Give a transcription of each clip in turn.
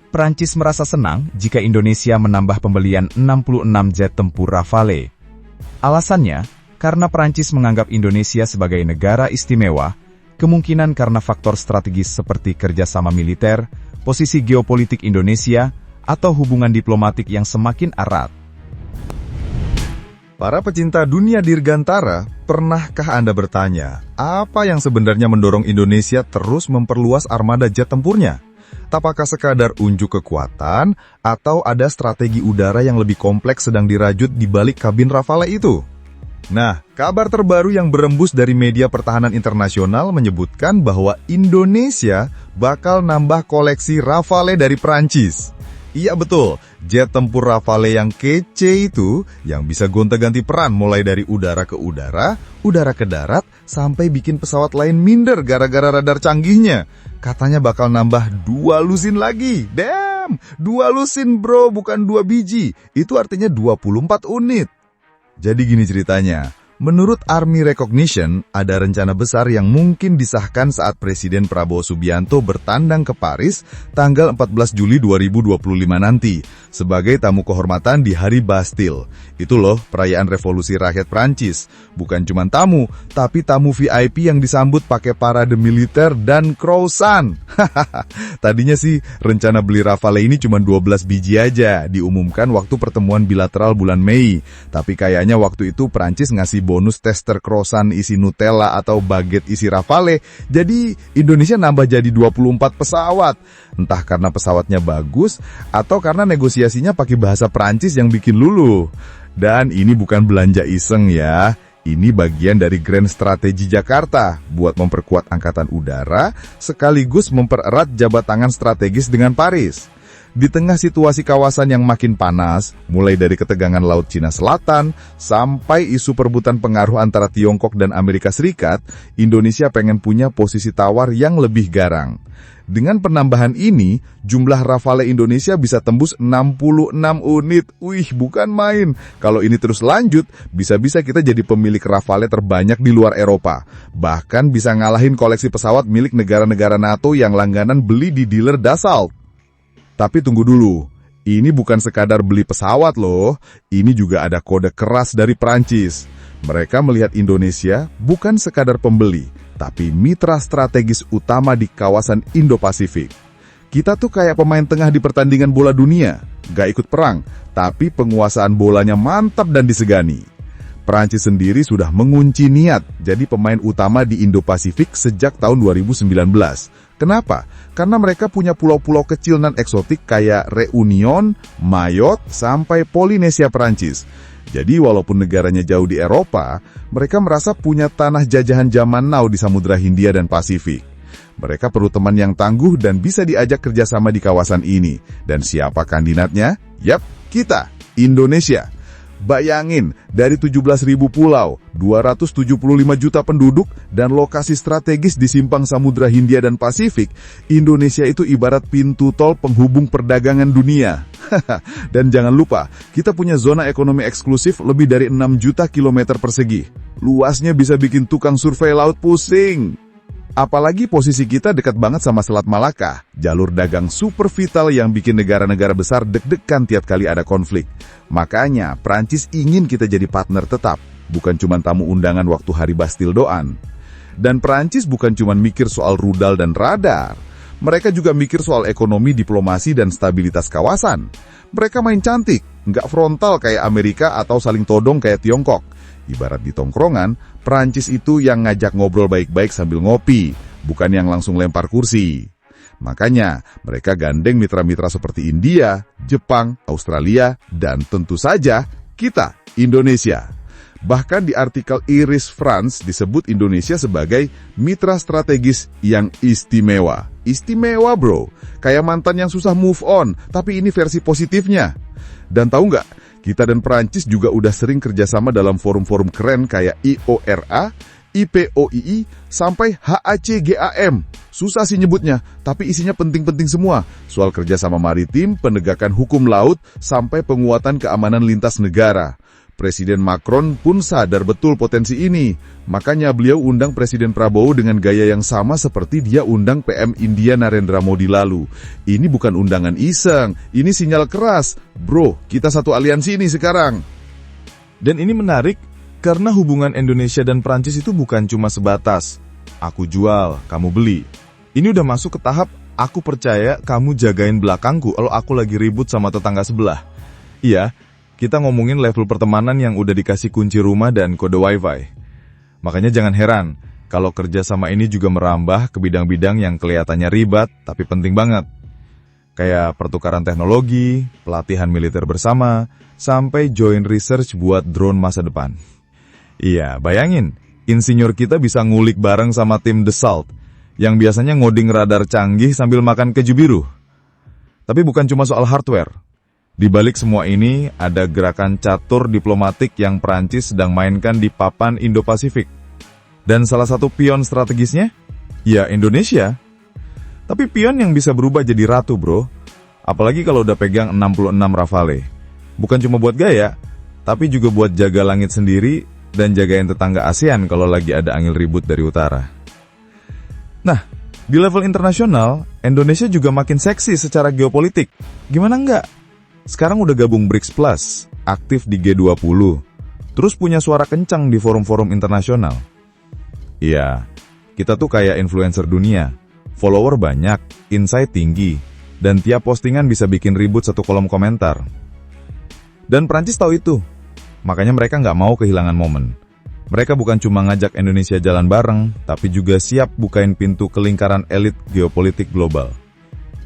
Prancis merasa senang jika Indonesia menambah pembelian 66 jet tempur Rafale. Alasannya, karena Prancis menganggap Indonesia sebagai negara istimewa, kemungkinan karena faktor strategis seperti kerjasama militer, posisi geopolitik Indonesia, atau hubungan diplomatik yang semakin erat. Para pecinta dunia dirgantara, pernahkah Anda bertanya, apa yang sebenarnya mendorong Indonesia terus memperluas armada jet tempurnya? Apakah sekadar unjuk kekuatan, atau ada strategi udara yang lebih kompleks sedang dirajut di balik kabin Rafale itu? Nah, kabar terbaru yang berembus dari media pertahanan internasional menyebutkan bahwa Indonesia bakal nambah koleksi Rafale dari Prancis. Iya betul, jet tempur Rafale yang kece itu, yang bisa gonta-ganti peran mulai dari udara ke darat, sampai bikin pesawat lain minder gara-gara radar canggihnya. Katanya bakal nambah 2 lusin lagi. Damn, 2 lusin bro, bukan 2 biji. Itu artinya 24 unit. Jadi gini ceritanya. Menurut Army Recognition, ada rencana besar yang mungkin disahkan saat Presiden Prabowo Subianto bertandang ke Paris tanggal 14 Juli 2025 nanti sebagai tamu kehormatan di Hari Bastille. Itu loh perayaan revolusi rakyat Prancis. Bukan cuma tamu, tapi tamu VIP yang disambut pakai parade militer dan croissant. Tadinya sih rencana beli Rafale ini cuma 12 biji aja, diumumkan waktu pertemuan bilateral bulan Mei. Tapi kayaknya waktu itu Prancis ngasih bonus tester croissant isi Nutella atau baguette isi Rafale, jadi Indonesia nambah jadi 24 pesawat. Entah karena pesawatnya bagus, atau karena negosiasinya pakai bahasa Prancis yang bikin luluh. Dan ini bukan belanja iseng ya, ini bagian dari grand strategi Jakarta buat memperkuat angkatan udara, sekaligus mempererat jabat tangan strategis dengan Paris. Di tengah situasi kawasan yang makin panas, mulai dari ketegangan Laut Cina Selatan, sampai isu perebutan pengaruh antara Tiongkok dan Amerika Serikat, Indonesia pengen punya posisi tawar yang lebih garang. Dengan penambahan ini, jumlah Rafale Indonesia bisa tembus 66 unit. Wih, bukan main. Kalau ini terus lanjut, bisa-bisa kita jadi pemilik Rafale terbanyak di luar Eropa. Bahkan bisa ngalahin koleksi pesawat milik negara-negara NATO yang langganan beli di dealer Dassault. Tapi tunggu dulu, ini bukan sekadar beli pesawat loh, ini juga ada kode keras dari Prancis. Mereka melihat Indonesia bukan sekadar pembeli, tapi mitra strategis utama di kawasan Indo-Pasifik. Kita tuh kayak pemain tengah di pertandingan bola dunia, gak ikut perang, tapi penguasaan bolanya mantap dan disegani. Prancis sendiri sudah mengunci niat jadi pemain utama di Indo-Pasifik sejak tahun 2019. Kenapa? Karena mereka punya pulau-pulau kecil nan eksotik kayak Réunion, Mayotte, sampai Polinesia Prancis. Jadi walaupun negaranya jauh di Eropa, mereka merasa punya tanah jajahan zaman now di Samudra Hindia dan Pasifik. Mereka perlu teman yang tangguh dan bisa diajak kerjasama di kawasan ini. Dan siapa kandidatnya? Yap, kita, Indonesia. Bayangin, dari 17.000 pulau, 275 juta penduduk, dan lokasi strategis di simpang Samudra Hindia dan Pasifik, Indonesia itu ibarat pintu tol penghubung perdagangan dunia. Dan jangan lupa, kita punya zona ekonomi eksklusif lebih dari 6 juta kilometer persegi. Luasnya bisa bikin tukang survei laut pusing. Apalagi posisi kita dekat banget sama Selat Malaka, jalur dagang super vital yang bikin negara-negara besar deg-degan tiap kali ada konflik. Makanya, Prancis ingin kita jadi partner tetap, bukan cuma tamu undangan waktu Hari Bastille doan. Dan Prancis bukan cuma mikir soal rudal dan radar, mereka juga mikir soal ekonomi, diplomasi, dan stabilitas kawasan. Mereka main cantik, nggak frontal kayak Amerika atau saling todong kayak Tiongkok. Ibarat di tongkrongan, Prancis itu yang ngajak ngobrol baik-baik sambil ngopi, bukan yang langsung lempar kursi. Makanya, mereka gandeng mitra-mitra seperti India, Jepang, Australia, dan tentu saja kita, Indonesia. Bahkan di artikel Iris France disebut Indonesia sebagai mitra strategis yang istimewa. Istimewa bro, kayak mantan yang susah move on, tapi ini versi positifnya. Dan tahu nggak? Kita dan Prancis juga udah sering kerjasama dalam forum-forum keren kayak IORA, IPOII, sampai HACGAM. Susah sih nyebutnya, tapi isinya penting-penting semua. Soal kerjasama maritim, penegakan hukum laut, sampai penguatan keamanan lintas negara. Presiden Macron pun sadar betul potensi ini. Makanya beliau undang Presiden Prabowo dengan gaya yang sama seperti dia undang PM India Narendra Modi lalu. Ini bukan undangan iseng, ini sinyal keras. Bro, kita satu aliansi ini sekarang. Dan ini menarik karena hubungan Indonesia dan Prancis itu bukan cuma sebatas aku jual, kamu beli. Ini udah masuk ke tahap aku percaya kamu jagain belakangku kalau aku lagi ribut sama tetangga sebelah. Iya, kita ngomongin level pertemanan yang udah dikasih kunci rumah dan kode wifi. Makanya jangan heran kalau kerja sama ini juga merambah ke bidang-bidang yang kelihatannya ribet tapi penting banget. Kayak pertukaran teknologi, pelatihan militer bersama, sampai joint research buat drone masa depan. Iya, bayangin, insinyur kita bisa ngulik bareng sama tim Dassault, yang biasanya ngoding radar canggih sambil makan keju biru. Tapi bukan cuma soal hardware. Di balik semua ini, ada gerakan catur diplomatik yang Prancis sedang mainkan di papan Indo-Pasifik. Dan salah satu pion strategisnya, ya Indonesia. Tapi pion yang bisa berubah jadi ratu, bro. Apalagi kalau udah pegang 66 Rafale. Bukan cuma buat gaya, tapi juga buat jaga langit sendiri dan jagain tetangga ASEAN kalau lagi ada angin ribut dari utara. Nah, di level internasional, Indonesia juga makin seksi secara geopolitik. Gimana enggak? Sekarang udah gabung BRICS Plus, aktif di G20, terus punya suara kencang di forum-forum internasional. Iya, kita tuh kayak influencer dunia, follower banyak, insight tinggi, dan tiap postingan bisa bikin ribut satu kolom komentar. Dan Prancis tahu itu, makanya mereka nggak mau kehilangan momen. Mereka bukan cuma ngajak Indonesia jalan bareng, tapi juga siap bukain pintu ke lingkaran elit geopolitik global.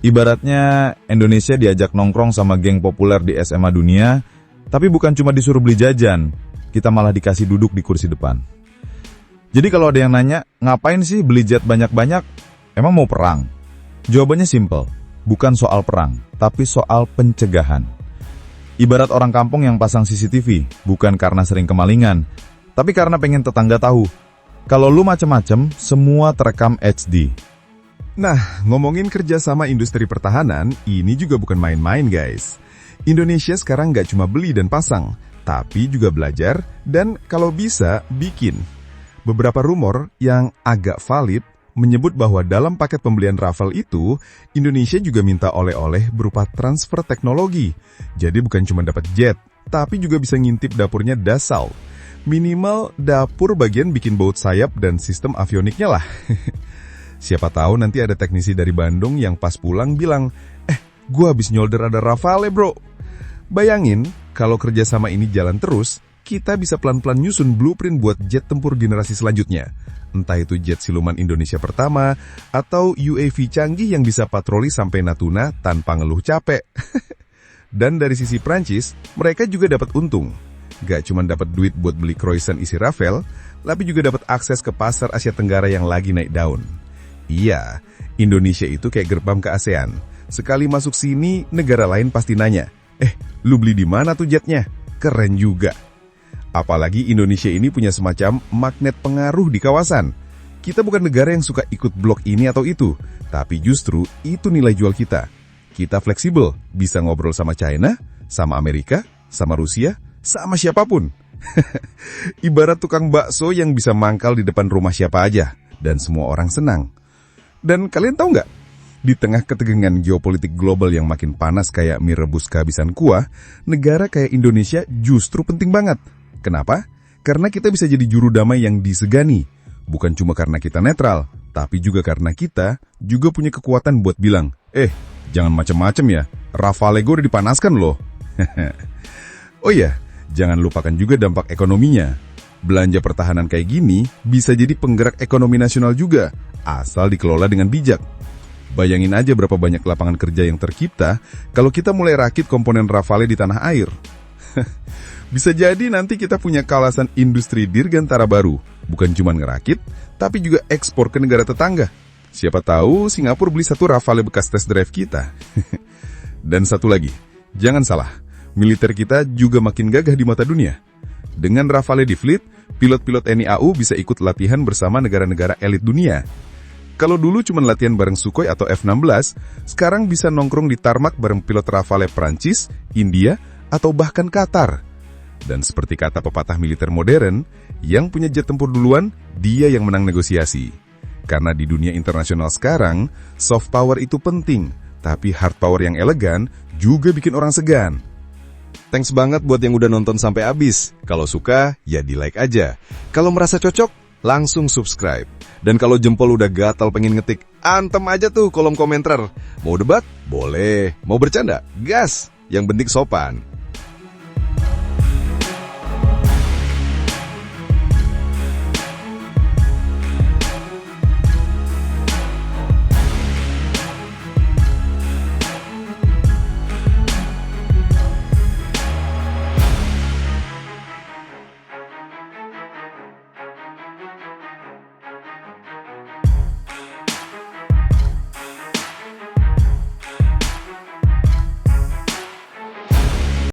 Ibaratnya Indonesia diajak nongkrong sama geng populer di SMA dunia, tapi bukan cuma disuruh beli jajan, kita malah dikasih duduk di kursi depan. Jadi kalau ada yang nanya, ngapain sih beli jet banyak-banyak? Emang mau perang? Jawabannya simple, bukan soal perang, tapi soal pencegahan. Ibarat orang kampung yang pasang CCTV, bukan karena sering kemalingan, tapi karena pengen tetangga tahu. Kalau lu macem-macem, semua terekam HD. Nah, ngomongin kerjasama industri pertahanan, ini juga bukan main-main guys. Indonesia sekarang nggak cuma beli dan pasang, tapi juga belajar dan kalau bisa, bikin. Beberapa rumor yang agak valid menyebut bahwa dalam paket pembelian Rafale itu, Indonesia juga minta oleh-oleh berupa transfer teknologi. Jadi bukan cuma dapat jet, tapi juga bisa ngintip dapurnya Dassault. Minimal dapur bagian bikin baut sayap dan sistem avioniknya lah. Siapa tahu nanti ada teknisi dari Bandung yang pas pulang bilang, gua habis nyolder ada Rafale bro. Bayangin, kalau kerjasama ini jalan terus, kita bisa pelan-pelan nyusun blueprint buat jet tempur generasi selanjutnya. Entah itu jet siluman Indonesia pertama, atau UAV canggih yang bisa patroli sampai Natuna tanpa ngeluh capek. Dan dari sisi Prancis, mereka juga dapat untung. Gak cuma dapat duit buat beli croissant isi Rafale, tapi juga dapat akses ke pasar Asia Tenggara yang lagi naik daun. Iya, Indonesia itu kayak gerbang ke ASEAN. Sekali masuk sini, negara lain pasti nanya, lu beli di mana tuh jetnya? Keren juga. Apalagi Indonesia ini punya semacam magnet pengaruh di kawasan. Kita bukan negara yang suka ikut blok ini atau itu, tapi justru itu nilai jual kita. Kita fleksibel, bisa ngobrol sama China, sama Amerika, sama Rusia, sama siapapun. Ibarat tukang bakso yang bisa mangkal di depan rumah siapa aja, dan semua orang senang. Dan kalian tahu nggak? Di tengah ketegangan geopolitik global yang makin panas kayak mie rebus kehabisan kuah, negara kayak Indonesia justru penting banget. Kenapa? Karena kita bisa jadi juru damai yang disegani. Bukan cuma karena kita netral, tapi juga karena kita juga punya kekuatan buat bilang, jangan macem-macem ya, Rafale gue udah dipanaskan loh. Oh iya, jangan lupakan juga dampak ekonominya. Belanja pertahanan kayak gini bisa jadi penggerak ekonomi nasional juga, asal dikelola dengan bijak. Bayangin aja berapa banyak lapangan kerja yang tercipta kalau kita mulai rakit komponen Rafale di tanah air. Bisa jadi nanti kita punya kawasan industri dirgantara baru, bukan cuma ngerakit, tapi juga ekspor ke negara tetangga. Siapa tahu Singapura beli satu Rafale bekas test drive kita. Dan satu lagi, jangan salah, militer kita juga makin gagah di mata dunia. Dengan Rafale di fleet, pilot-pilot TNI AU bisa ikut latihan bersama negara-negara elit dunia. Kalau dulu cuma latihan bareng Sukhoi atau F-16, sekarang bisa nongkrong di tarmak bareng pilot Rafale Prancis, India, atau bahkan Qatar. Dan seperti kata pepatah militer modern, yang punya jet tempur duluan, dia yang menang negosiasi. Karena di dunia internasional sekarang, soft power itu penting, tapi hard power yang elegan juga bikin orang segan. Thanks banget buat yang udah nonton sampai habis. Kalau suka, ya di-like aja. Kalau merasa cocok, langsung subscribe. Dan kalau jempol udah gatal pengen ngetik, antem aja tuh kolom komentar. Mau debat? Boleh. Mau bercanda? Gas! Yang penting sopan.